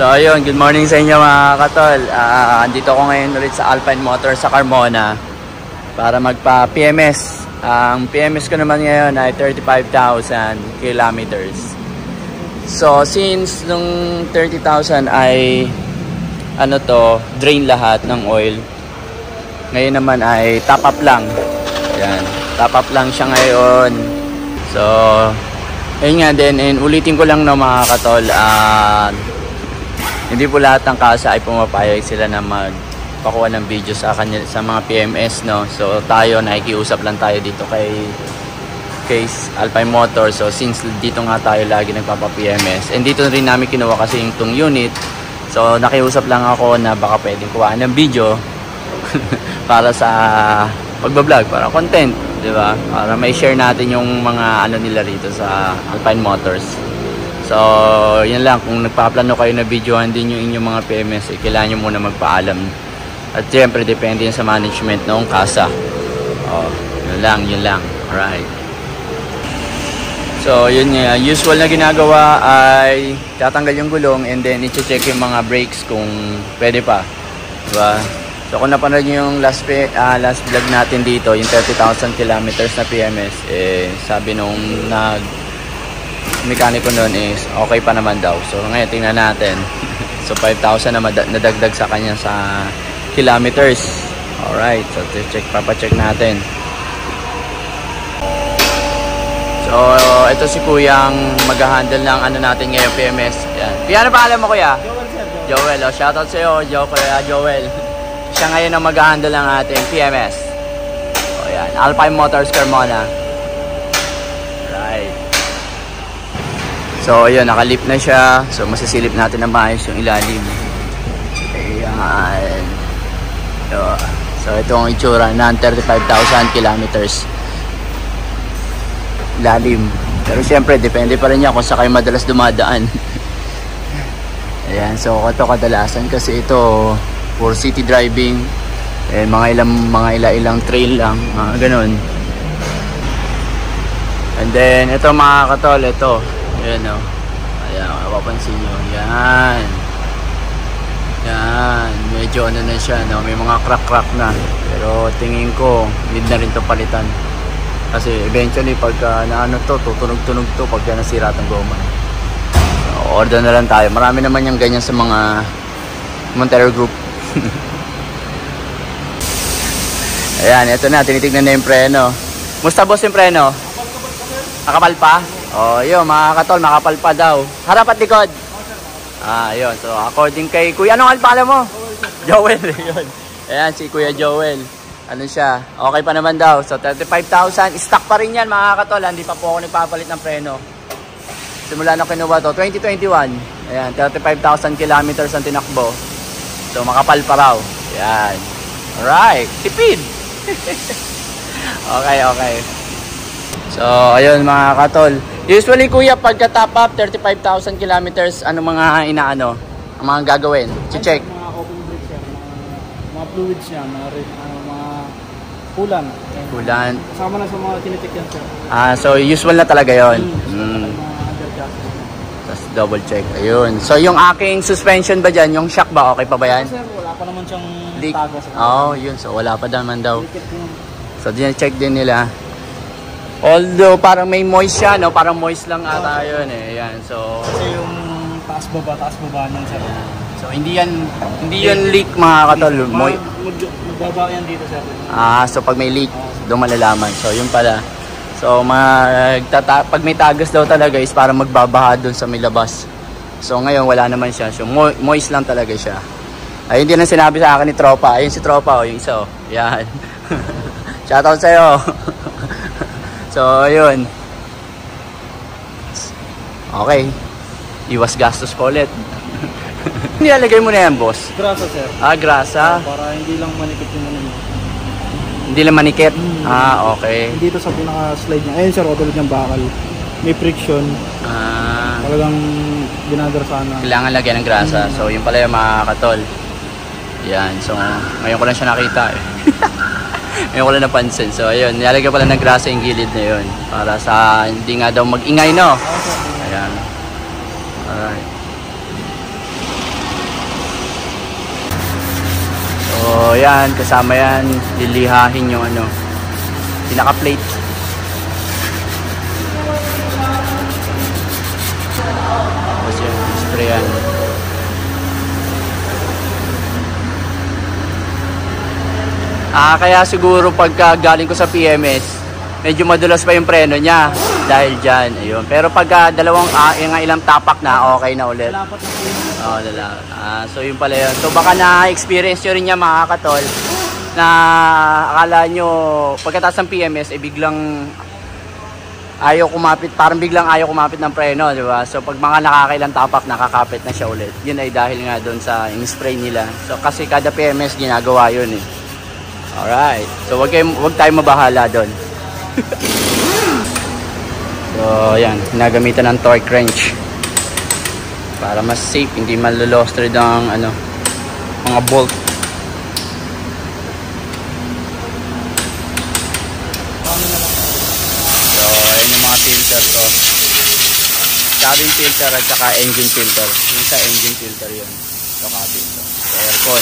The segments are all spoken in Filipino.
So ayun, good morning sa inyo mga katol. Andito ako ngayon ulit sa Alpine Motors sa Carmona para magpa-PMS. Ang PMS ko naman ngayon ay 35,000 kilometers. So since nung 30,000 ay drain lahat ng oil. Ngayon naman ay top up lang. Ayan, top up lang siya ngayon. So ayun nga din, and ulitin ko lang mga katol, hindi po lahat ng kasa ay pumapayag sila na magpakuha ng video sa mga PMS, no. So tayo nakikiusap lang tayo dito kay Alpine Motors. So since dito nga tayo lagi nagpapa-PMS, and dito rin namin kinuha kasi yung unit. So nakiusap lang ako na baka pwedeng kuhaan ng video para sa pagbablog, para content, di ba? Para may share natin yung mga nila rito sa Alpine Motors. So, yun lang. Kung nagpaplano kayo na videohan din yung inyong mga PMS, kailangan nyo muna magpaalam. At siyempre, depende yun sa management noong kasa. Yun lang. Alright. So, yun nga. Usual na ginagawa ay tatanggal yung gulong and then i-check yung mga brakes kung pwede pa. Diba? So, kung napanood nyo yung last vlog natin dito, yung 30,000 kilometers na PMS, sabi nung mekaniko nun is okay pa naman daw. So ngayon tingnan natin. So 5,000 na nadagdag sa kanya sa kilometers. Alright, so papacheck natin. So ito si kuyang mag-handle ng natin ngayon PMS. Yan. Ano paalam mo kuya? Joel. Shoutout sa iyo, kuya Joel. Siya ngayon ang mag-handle ng ating PMS. Yan, Alpine Motors Carmona. Right. So ayun, nakalip na siya. So masisilip natin na maayos yung ilalim. Ayan. So ito ang itsura ng 35,000 kilometers lalim. Pero siyempre depende pa rin yan kung sa kayo madalas dumadaan. Ayan, so ito kadalasan kasi ito for city driving, mga ilang trail lang, ganun. And then ito mga katol, ito ayan o. Ayan, mapapansin nyo. Yan. Medyo na siya, no? May mga crack na. Pero tingin ko, need na rin to palitan. Kasi eventually, pagka tutunog-tunog to pagka nasira itong goma. So, order na lang tayo. Marami naman yung ganyan sa mga Montero Group. Ayan, ito na. Tinitignan na yung preno. Musta boss yung preno? Nakapal pa? Yun, mga katol, makapal pa daw. Harap at likod. Yun. So, according kay Kuya, anong alpala mo? Joel. Yun. Ayan, si Kuya Joel. Ano siya? Okay pa naman daw. So, 35,000. Stock pa rin yan, mga katol. Hindi pa po ako nagpapalit ng preno. Simula na kinuha to, 2021. Ayan, 35,000 kilometers ang tinakbo. So, makapal pa raw. Ayan. Alright. Tipid. Okay. So, ayun mga katol. Usually kuya, pagka top up 35,000 kilometers, ano mga ang mga gagawin? Check. Mga open brakes yan, mga fluids yan, mga Kulan. Kasama na sa mga tinitik yan, sir. So usual na talaga yon. Tapos double check. Ayun. So yung aking suspension ba dyan, yung shock ba, okay pa ba yan? Sir, wala pa naman siyang leak. tagas. Yun. So wala pa naman daw. So check din nila. Although parang may moist siya, no? Parang moist lang ata yun eh. Ayan, so kasi yung taas baba niyan, sir. So hindi yan leak mga katol. Magbaba yan dito, sir. So pag may leak, doon malalaman. So yun pala. So pag may tagas daw talaga is parang magbabaha doon sa may labas. So ngayon wala naman siya. So moist lang talaga siya. Ayun din ang sinabi sa akin ni Tropa. Ayun si Tropa, yung isa. Yan. Shoutout sa'yo. So, ayun. Okay. Iwas gastos po ulit. Nilalagay mo na yan, boss? Grasa, sir. Grasa. Para hindi lang manikit yung Hindi lang manikit? Okay. Dito sa pinaka-slide niya. Ayun, sir, tulad ng bakal. May friction. Talagang ginagrasaan na. Kailangan lagyan ng grasa. So, yun pala yung mga katol. Yan. So, ngayon ko lang siya nakita eh. Ngayon ko lang napansin. So, ayun. Nilalagay pala ng grasa yung gilid na yun. Para sa hindi nga daw mag-ingay, no? Ayan. Alright. So yan, kasama yan, lilihahin yung ano, pinaka-plate. Tapos yun, sprayan. Kaya siguro pagka galing ko sa PMS, medyo madulas pa yung preno niya dahil dyan, ayun. Pero pagka ilang tapak na, okay na ulit. Oh, so yun pala yun. So baka na-experience nyo rin niya mga katol na akala nyo pagkatapos ng PMS biglang ayaw kumapit, parang biglang ayaw kumapit ng preno, di ba? So pag mga nakakailang tapak, nakakapit na siya ulit. Yun ay dahil nga doon sa in-spray nila. So kasi kada PMS ginagawa yun eh. Alright. So wag tayong mabahala doon. So yan, ginagamitan ng torque wrench para mas safe, hindi malulostre ng ano, mga bolt. So ayan yung mga filter to, cabin filter at saka engine filter. Yung sa engine filter yun, so cabin to, so, aircon.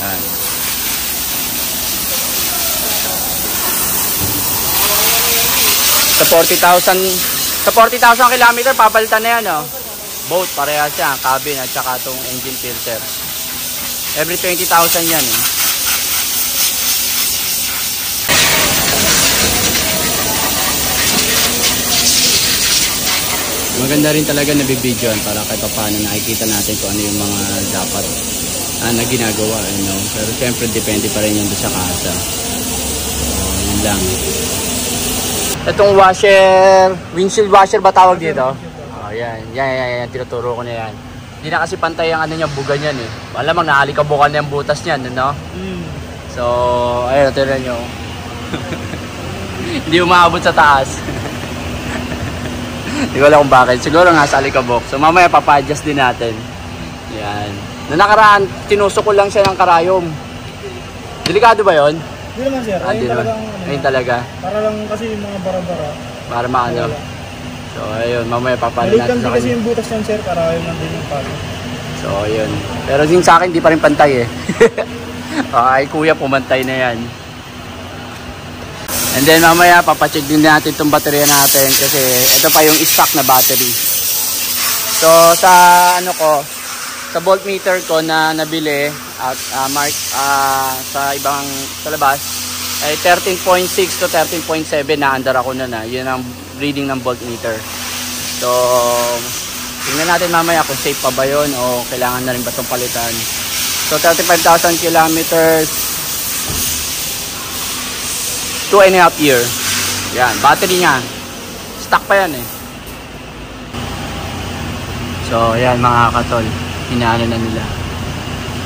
Yan. Sa 40,000 kilometer, papalitan na yan, oh. Both, parehas yan, cabin at saka itong engine filter. Every 20,000 yan, eh. Maganda rin talaga nabibidyoan para kahit paano nakikita natin kung ano yung mga dapat na ginagawa, you know? Pero syempre depende pa rin yung sa kasa. So, yun lang. Itong washer, windshield washer ba tawag dito? Oh, yan. Tinuturo ko na yan. Hindi na kasi pantay ang ano niya, buga niyan eh. Malamang naalikabukan na yung butas niyan, no? So, ayun, tignan nyo. Hindi umaabot sa taas. Hindi ko alam kung bakit. Siguro nga sa alikabok. So, mamaya papa-adjust din natin. Yan. Noong nakaraan, tinusok ko lang siya ng karayom. Delikado ba yon? Hindi naman sir, ayun talaga. Para lang kasi yung mga bara-bara. Para maano. So ayun, mamaya papalit natin sa kasi yung butas yan sir, para yun lang din yung palo. So ayun. Pero din sa akin, di pa rin pantay eh. Ay kuya, pumantay na yan. And then mamaya, papacheck din natin itong baterya natin kasi ito pa yung stock na battery. So sa ano ko, sa voltmeter ko na nabili at sa labas ay 13.6 to 13.7 na under ako na yun ang reading ng voltmeter. So tingnan natin mamaya kung safe pa ba yun o kailangan na rin ba itong palitan. So 35,000 kilometers, 2.5 year. Yan, battery niya stock pa yan eh. So yan mga katol, inaano na nila.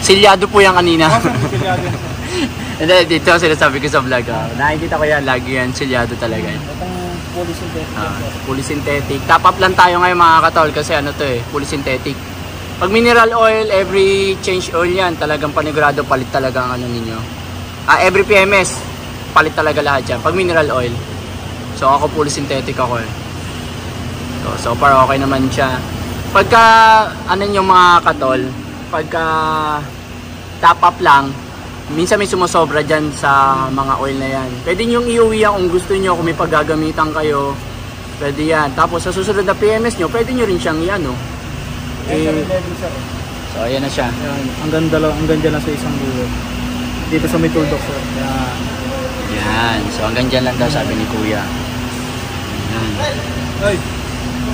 Silyado po yan kanina. Hindi, dito sinasabi ko sa vlog. Nakikita ko yan, lagi yan, silyado talaga. Itong fully synthetic. Fully synthetic. Top up lang tayo ngayon mga katol kasi ano to eh, fully synthetic. Pag mineral oil, every change oil yan, talagang panigurado, palit talaga ang ano ninyo. Every PMS, palit talaga lahat yan. Pag mineral oil. So ako fully synthetic ako eh. So far okay naman siya. Pagka ano yung mga katol, pagka top up lang, minsan may sumusobra dyan sa mga oil na yan. Pwede nyo iuwi yan kung gusto nyo, kung may paggagamitan kayo, pwede yan. Tapos sa susunod na PMS nyo, pwede nyo rin siyang yan, no? So ayan na siya. Yan. Ang ganda lang sa isang dulo. Dito sa may tuldok sir. Yan. So hanggang dyan lang daw sabi ni kuya. Yan.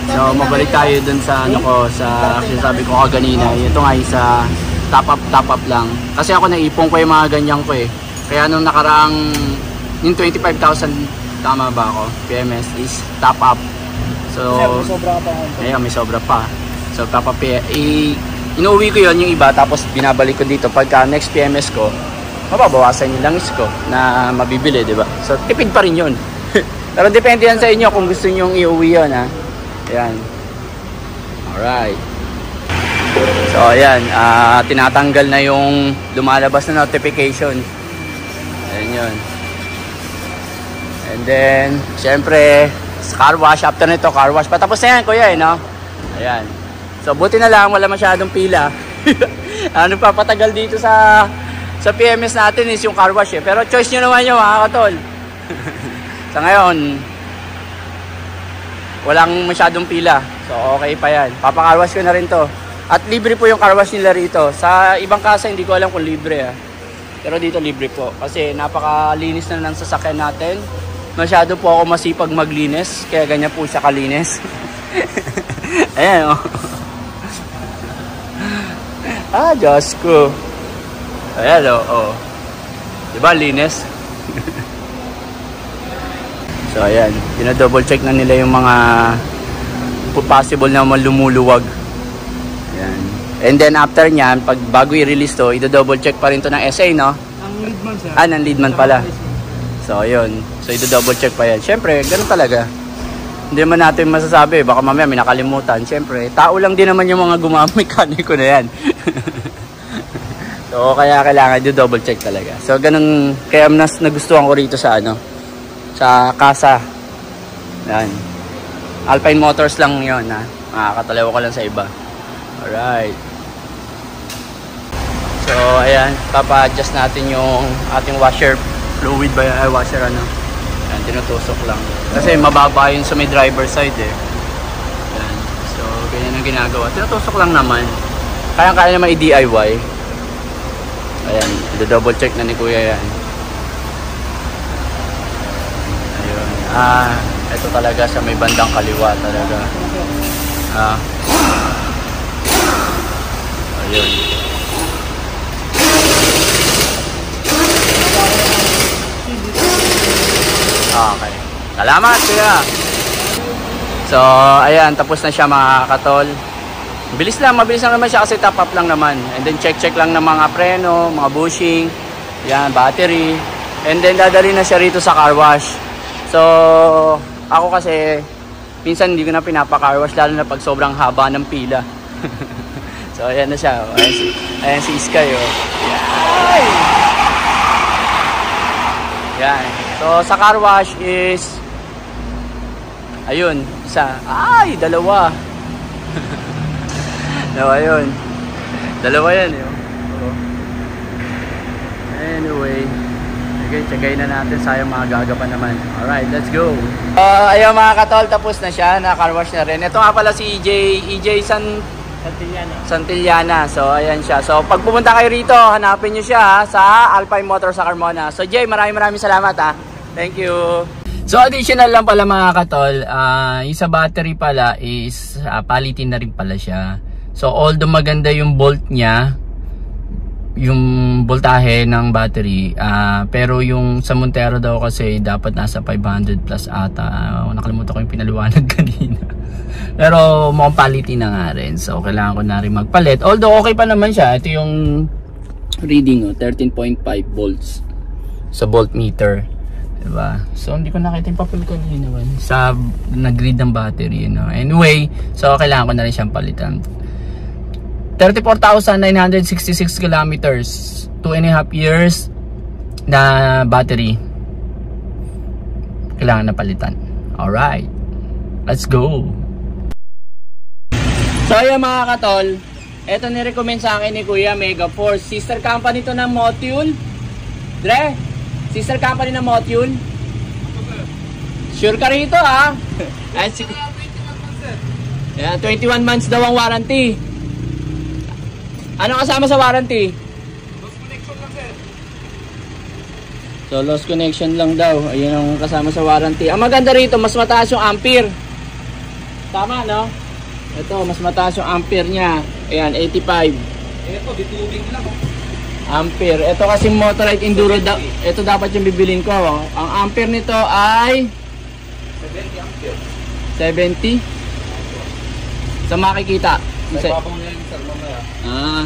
So mabalik tayo dun sa ano ko, sa sabi ko kanina. Ito nga sa top up lang. Kasi ako naipon ko yung mga ganyan ko eh. Kaya nung nakaraang yung 25,000 tama ba ako? PMS is top up. So may sobra pa ako. Ayun, may sobra pa. So top up inuwi ko yon yung iba tapos binabalik ko dito pagka next PMS ko. Mababawasan yung langis ko na mabibili, di ba? So tipid pa rin yun. Pero depende yan sa inyo kung gusto niyo iuwi yun, ha. Ayan. Alright. So ayan, tinatanggal na yung lumalabas na notification. Ayan yun. And then, syempre, car wash. After nito, car wash. Patapos na yan, kuya, no? Ayan. So buti na lang wala masyadong pila. Ano papatagal dito sa PMS natin is yung car wash eh. Pero choice nyo naman yun mga katol. Sa ngayon, walang masyadong pila. So okay pa yan. Papacar wash ko na rin to. At libre po yung car wash nila rito. Sa ibang kasa hindi ko alam kung libre Pero dito libre po. Kasi napakalinis na ng sasakyan natin. Masyado po ako masipag maglinis. Kaya ganyan po siya kalinis. Ayan o. Diyos ko. Ayan o. Diba linis? So ayan, double check na nila yung mga possible na lumuluwag. Ayan. And then after nyan, pag bago i-release to, double check pa rin to ng SA, no? Ang leadman sir. Ng leadman pala. So ayun, so double check pa yan. Siyempre, ganun talaga. Hindi naman natin masasabi, baka mamaya may nakalimutan. Siyempre, tao lang din naman yung mga mekaniko na yan. So kaya kailangan double check talaga. So ganun, kaya mas nagustuhan ko rito sa sa kasa. Yan. Alpine Motors lang yun makakatalaw ko lang sa iba. Alright. So ayan, papa-adjust natin yung ating washer fluid ba yan? Washer Ayan, tinutusok lang. Kasi mababa yun sa may driver side Ayan. So ganyan ang ginagawa. Tinutusok lang naman. Kaya naman i-DIY. Ayan, double check na ni Kuya yan. Ito talaga sa may bandang kaliwa talaga. Ayun. Okay. Salamat, kuya. So, ayan, tapos na siya mga katol. Mabilis lang naman siya kasi top up lang naman. And then check lang ng mga preno, mga bushing, yan, battery. And then dadali na siya rito sa car wash. So, ako kasi minsan hindi ko na pinapa-car wash lalo na pag sobrang haba ng pila. So, ayan na siya. Ayan si Sky. Yan. So, sa car wash is ayun, isa. Dalawa. Ayun. Dalawa yan. Anyway. Okay, tsagay na natin. Sayang mga gaga pa naman. Alright, let's go. Ayun mga katol, tapos na siya. Na-car wash na rin. Ito nga pala si EJ Santillana. So, ayan siya. So, pag pumunta kayo rito, hanapin nyo siya sa Alpine Motors sa Carmona. So, Jay, maraming salamat Thank you. So, additional lang pala mga katol. Yung sa battery pala is palitin na rin pala siya. So, although maganda yung bolt niya, yung voltahe ng battery, pero yung sa Montero daw kasi dapat nasa 500 plus ata. Nakalimutan ko yung pinaliwanag kanina. Pero mukhang palitin na nga rin. So kailangan ko na rin magpalit. Although okay pa naman siya. Ito yung reading 13.5 volts sa voltmeter. Diba? So hindi ko nakita yung papel kanina sa nag-read ng battery. Anyway, so kailangan ko na rin siyang palitan. 34,966 kilometers, 2.5 years na battery. Kailangan na palitan. Alright, let's go. So ayan mga katol, ito ni-recommend sa akin ni Kuya Mega Force. Sister company to ng Motul. Dre, sister company ng Motul. Sure ka rito Ayan, 21 months daw ang warranty. Ano kasama sa warranty? Lost connection lang sir. So lost connection lang daw. Ayun ang kasama sa warranty. Ang maganda rito, mas mataas yung ampere. Tama no? Ito, mas mataas yung ampere niya. Ayan, 85. Ito, ditubig lang ampere. Ito kasi Motorride Enduro. Ito dapat yung bibilin ko. Ang ampere nito ay 70 ampere. 70? Sa makikita. May babang niya yung sir mamaya.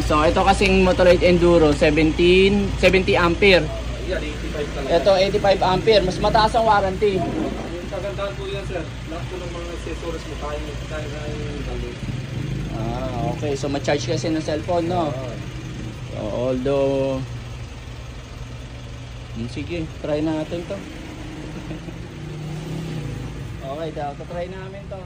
So ito kasing Motorride Enduro 70 ampere. Yan, 85 talaga. Ito 85 ampere, mas mataas ang warranty. Yung kagandahan po yan sir. Lahat po ng mga accessories mo tayo na yung galit. Okay, so ma-charge kasi ng cellphone, no? So, although sige, try natin to. Okay daw, try namin to.